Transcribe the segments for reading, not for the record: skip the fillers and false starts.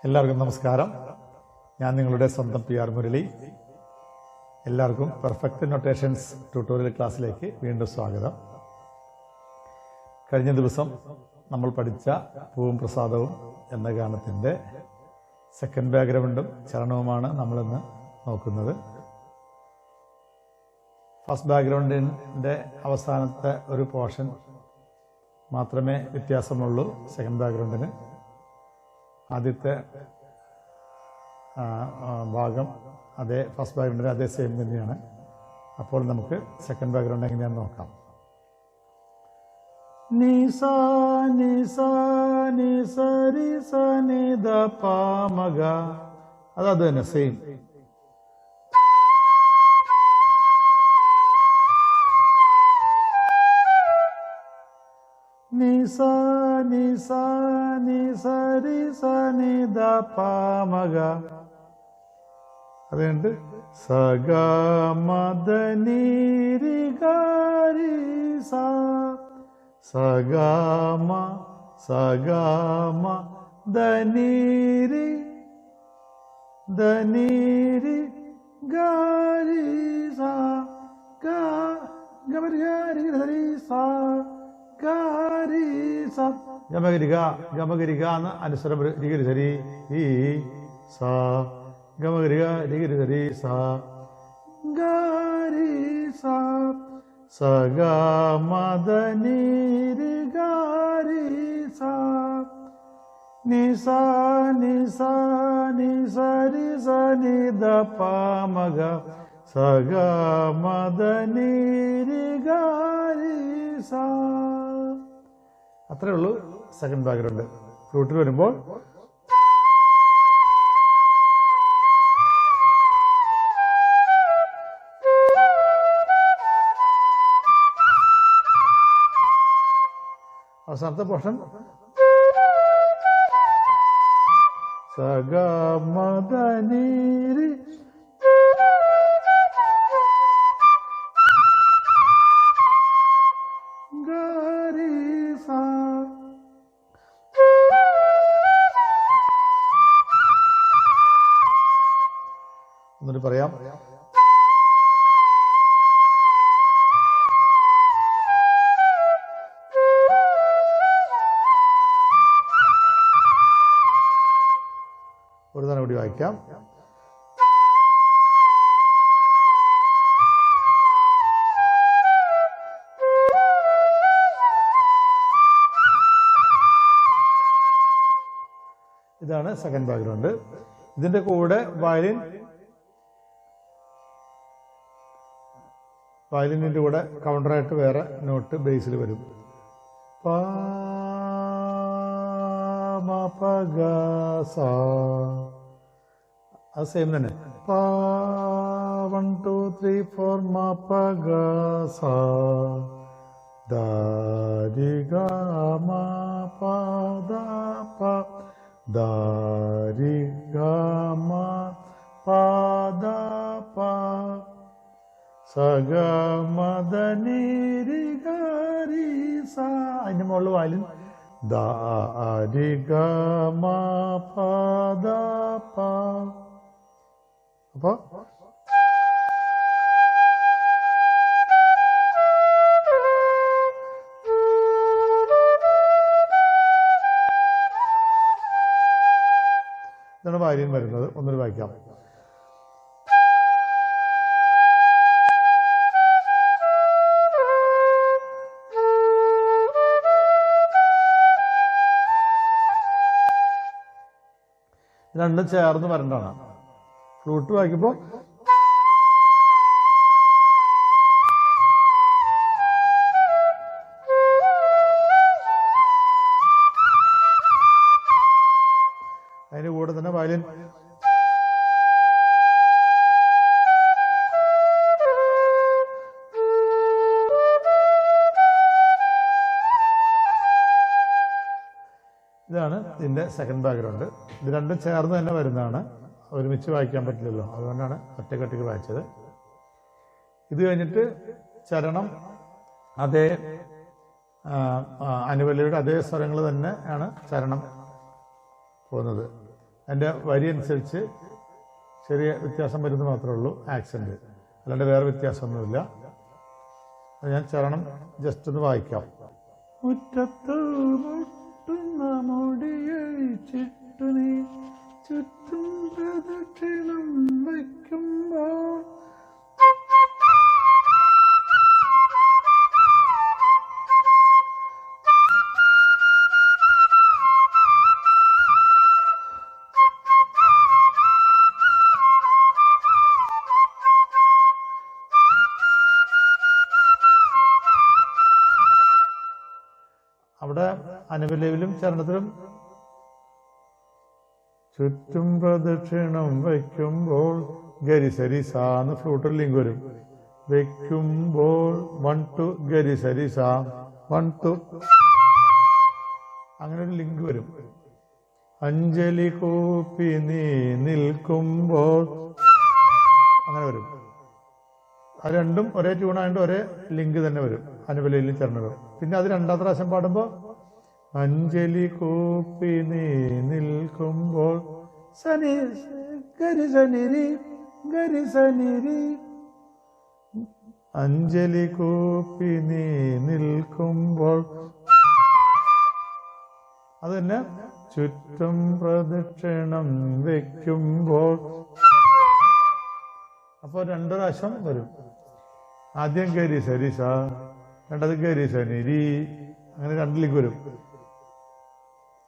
എല്ലാവർക്കും നമസ്കാരം. ഞാൻ നിങ്ങളുടെ സ്വന്തം പി ആർ മുരളി. എല്ലാവർക്കും പെർഫെക്റ്റ് നൊട്ടേഷൻസ് ട്യൂട്ടോറിയൽ ക്ലാസ്സിലേക്ക് വീണ്ടും സ്വാഗതം. കഴിഞ്ഞ ദിവസം നമ്മൾ പഠിച്ച പൂവും പ്രസാദവും എന്ന ഗാനത്തിൻ്റെ സെക്കൻഡ് ബാക്ക്ഗ്രൗണ്ടും ചരണവുമാണ് നമ്മളിന്ന് നോക്കുന്നത്. ഫസ്റ്റ് ബാക്ക്ഗ്രൗണ്ടിൻ്റെ അവസാനത്തെ ഒരു പോർഷൻ മാത്രമേ വ്യത്യാസമുള്ളൂ. സെക്കൻഡ് ബാക്ക്ഗ്രൗണ്ടിന് ആദ്യത്തെ ഭാഗം അതേ ഫസ്റ്റ് ബാക്ക്ഗ്രൗണ്ടിന് അതേ സെയിം തന്നെയാണ്. അപ്പോൾ നമുക്ക് സെക്കൻഡ് ബാക്ക്ഗ്രൗണ്ട് എങ്ങനെയാണെന്ന് നോക്കാം. നി സ നി സ നി സ രി സ നി ദ പ മ ഗ, അത് തന്നെ സെയിം. നി സ നി സ നി സ രി സ നി ദ പ മ ഗ, അതുകൊണ്ട് സ ഗ മ ദ നി രി ഗ രി സ, സ ഗ മ ദ നി രി ഗ രി സ, ഗ ഗ രി രി സ ഗമഗരിക ഗമഗരിക എന്ന അനുസ്വരം രിഗിരിസരി ഈ സ ഗമഗരിക രിഗിരിസരി സ ഗരി സ സ ഗ മ ദ നി രി ഗ രി സ നി സ നി സ നി സ രി സ നി ദ പ മ ഗ സ ഗ മ ദ നി രി ഗ രി സ. അത്രേ ഉള്ളൂ സെക്കൻഡ് ബാക്ക്ഗ്രൗണ്ട്. ഫ്ലൂട്ടിൽ വരുമ്പോൾ അവസാനത്തെ പോർഷൻ സ ഗ മ ദ നി രി എന്നിട്ട് പറയാം. ഒരു തന്നെ കൂടി വായിക്കാം. ഇതാണ് സെക്കൻഡ് ബാക്ക്ഗ്രൗണ്ട്. ഇതിന്റെ കൂടെ വയലിനിന്റെ കൂടെ കൗണ്ടറായിട്ട് വേറെ നോട്ട് ബേസിൽ വരും. പ മ പ ഗ സ, അത് സെയിം തന്നെ. പ 1 2 3 4 മ പ ഗ സ ദ രി ഗ മ പ ദ പ ദ രി ഗ മ പ ദ പ സ ഗ മ ദ നി രി ഗ രി സ. അതിന്റെ മുകളിൽ വായിലും ദ രി ഗ മ പ ദ പ. അപ്പൊ ഇതാണ് വയലിൻ വരുന്നത്. ഒന്നൊരു വായിക്കാം. രണ്ടും ചേർന്ന് വരണ്ടാണ്. ഫ്ലൂട്ട് വായിക്കുമ്പോൾ അതിന്റെ കൂടെ തന്നെ വയലിൻ ഇതാണ് ഇതിന്റെ സെക്കൻഡ് ബാക്ക്ഗ്രൗണ്ട്. ഇത് രണ്ടും ചേർന്ന് തന്നെ വരുന്നതാണ്. ഒരുമിച്ച് വായിക്കാൻ പറ്റില്ലല്ലോ, അതുകൊണ്ടാണ് ഒറ്റക്കെട്ടിക്ക് വായിച്ചത്. ഇത് കഴിഞ്ഞിട്ട് ചരണം അതേ അനുവലിയുടെ അതേ സ്വരങ്ങൾ തന്നെയാണ് ചരണം പോകുന്നത്. അതിൻ്റെ വരി അനുസരിച്ച് ചെറിയ വ്യത്യാസം വരുന്നത് മാത്രമേ ഉള്ളൂ ആക്സെൻറ്റ്, അല്ലാണ്ട് വേറെ വ്യത്യാസമൊന്നുമില്ല. ഞാൻ ചരണം ജസ്റ്റ് ഒന്ന് വായിക്കാം. മുറ്റത്ത് മുട്ടുന്ന മുടിയഴിച്ചിട്ടു നീ ചുറ്റും പ്രദക്ഷിണം വയ്ക്കുമ്പോൾ അവിടെ അനുപല്ലവിയിലും ചരണത്തിലും ചുറ്റും പ്രദക്ഷിണം വയ്ക്കുമ്പോൾ ഗരി സരി സാന്ന് ഫ്ലൂട്ടിൽ ലിങ്ക് വരും. വയ്ക്കുമ്പോൾ 1 2 ഗരി സരി സാ 1 2 അങ്ങനെ ഒരു ലിങ്ക് വരും. അഞ്ജലി കൂപ്പി നീ നിൽക്കുമ്പോൾ അങ്ങനെ വരും. അത് രണ്ടും ഒരേ ട്യൂണായതുകൊണ്ട് ഒരേ ലിങ്ക് തന്നെ വരും അനുപല്ലവിയിലും ചരണവും. പിന്നെ അത് രണ്ടാമത്തെ പ്രാവശ്യം പാടുമ്പോൾ അഞ്ജലി കൂപ്പി നീ നിൽക്കുമ്പോൾ സനി ഗരി സനിരി ഗരി സനിരി അഞ്ജലി കൂപ്പി നീ നിൽക്കുമ്പോൾ അത് തന്നെ ചുറ്റും പ്രദക്ഷിണം വയ്ക്കുമ്പോൾ. അപ്പോൾ 2 പ്രാവശ്യം വരും. ആദ്യം ഗരി സരി സ, രണ്ടത് ഗരി സനിരി, അങ്ങനെ 2 ലിങ്ക് വരും.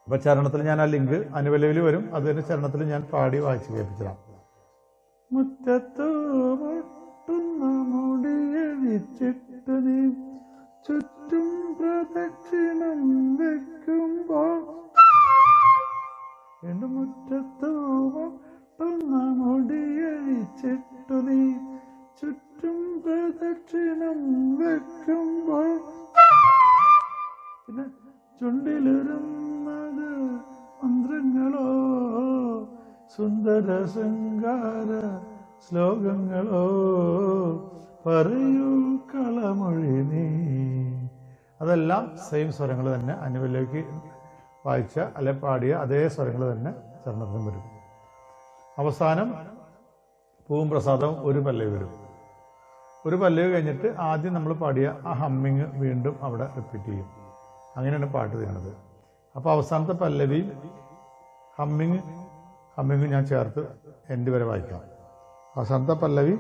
അപ്പൊ ചരണത്തിൽ ഞാൻ ആ ലിങ്ക് അനുപല്ലവിയിൽ വരും, അത് തന്നെ ചരണത്തിൽ ഞാൻ പാടി വായിച്ച് കേൾപ്പിച്ചതാണ്. മുറ്റത്ത് മുട്ടുന്ന മുടിയഴിച്ചിട്ട് നീ ചുറ്റും പ്രദക്ഷിണം വെക്കുമ്പോൾ എന്റെ മുറ്റത്ത് മുട്ടുന്ന മുടിയഴിച്ചിട്ടു നീ ചുറ്റും പ്രദക്ഷിണം വെക്കുമ്പോൾ പിന്നെ ചുണ്ടിലിരുന്നത് മന്ത്രങ്ങളോ സുന്ദര ശൃംഗാര ശ്ലോകങ്ങളോ പറയൂ കളമൊഴി നീ. അതെല്ലാം സെയിം സ്വരങ്ങൾ തന്നെ അനുപല്ലവിക്ക് വായിച്ച അല്ലെ പാടിയ അതേ സ്വരങ്ങൾ തന്നെ ചരണത്തിനും വരും. അവസാനം പൂവും പ്രസാദവും ഒരു പല്ലവി വരും. ഒരു പല്ലവി കഴിഞ്ഞിട്ട് ആദ്യം നമ്മൾ പാടിയ ആ ഹമ്മിങ് വീണ്ടും അവിടെ റിപ്പീറ്റ് ചെയ്യും. അങ്ങനെയാണ് പാട്ട് ചെയ്യുന്നത്. അപ്പോൾ അവസാനത്തെ പല്ലവിയും ഹമ്മിങ് ഞാൻ ചേർത്ത് എൻഡ് വരെ വായിക്കാം. അവസാനത്തെ പല്ലവി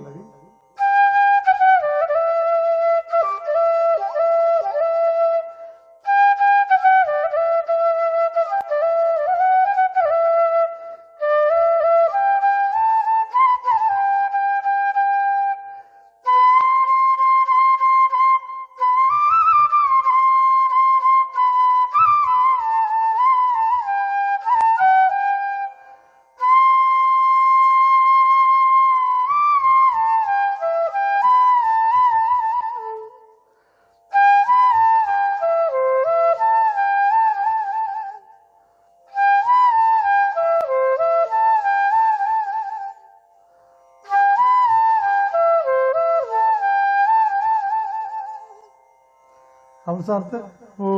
അവസാനത്തെ ഓ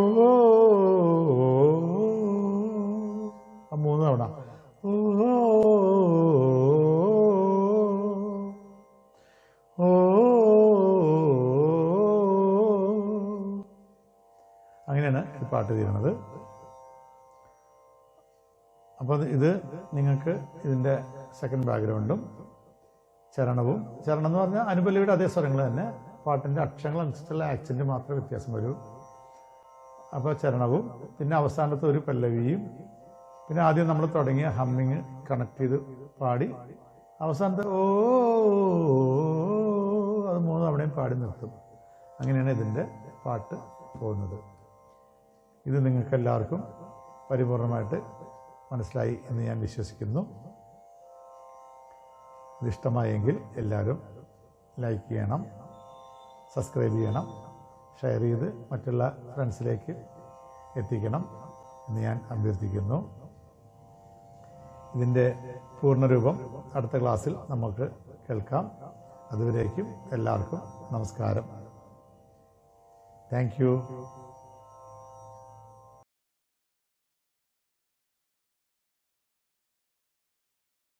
3 തവണ ഓ ഓ അങ്ങനെയാണ് ഈ പാട്ട് ചെയ്യുന്നത്. അപ്പോൾ ഇത് നിങ്ങൾക്ക് ഇതിൻ്റെ സെക്കൻഡ് ബാക്ക്ഗ്രൗണ്ടും ചരണം എന്ന് പറഞ്ഞാൽ അനുപല്ലവിയുടെ അതേ സ്വരങ്ങൾ തന്നെ, പാട്ടിൻ്റെ അക്ഷരങ്ങളനുസരിച്ചുള്ള ആക്സെൻറ്റ് മാത്രമേ വ്യത്യാസം വരൂ. അപ്പോൾ ചരണവും പിന്നെ അവസാനത്തെ ഒരു പല്ലവിയും പിന്നെ ആദ്യം നമ്മൾ തുടങ്ങിയ ഹമ്മിങ് കണക്ട് ചെയ്ത് പാടി അവസാനത്തെ ഓ അത് 3 തവണയും പാടി നിർത്തും. അങ്ങനെയാണ് ഇതിൻ്റെ പാട്ട് പോകുന്നത്. ഇത് നിങ്ങൾക്കെല്ലാവർക്കും പരിപൂർണമായിട്ട് മനസ്സിലായി എന്ന് ഞാൻ വിശ്വസിക്കുന്നു. ഇതിഷ്ടമായെങ്കിൽ എല്ലാവരും ലൈക്ക് ചെയ്യണം, സബ്സ്ക്രൈബ് ചെയ്യണം, ഷെയർ ചെയ്ത് മറ്റുള്ള ഫ്രണ്ട്സിലേക്ക് എത്തിക്കണം എന്ന് ഞാൻ അഭ്യർത്ഥിക്കുന്നു. ഇതിൻ്റെ പൂർണ്ണരൂപം അടുത്ത ക്ലാസ്സിൽ നമുക്ക് കേൾക്കാം. അതുവരേക്കും എല്ലാവർക്കും നമസ്കാരം. Thank you.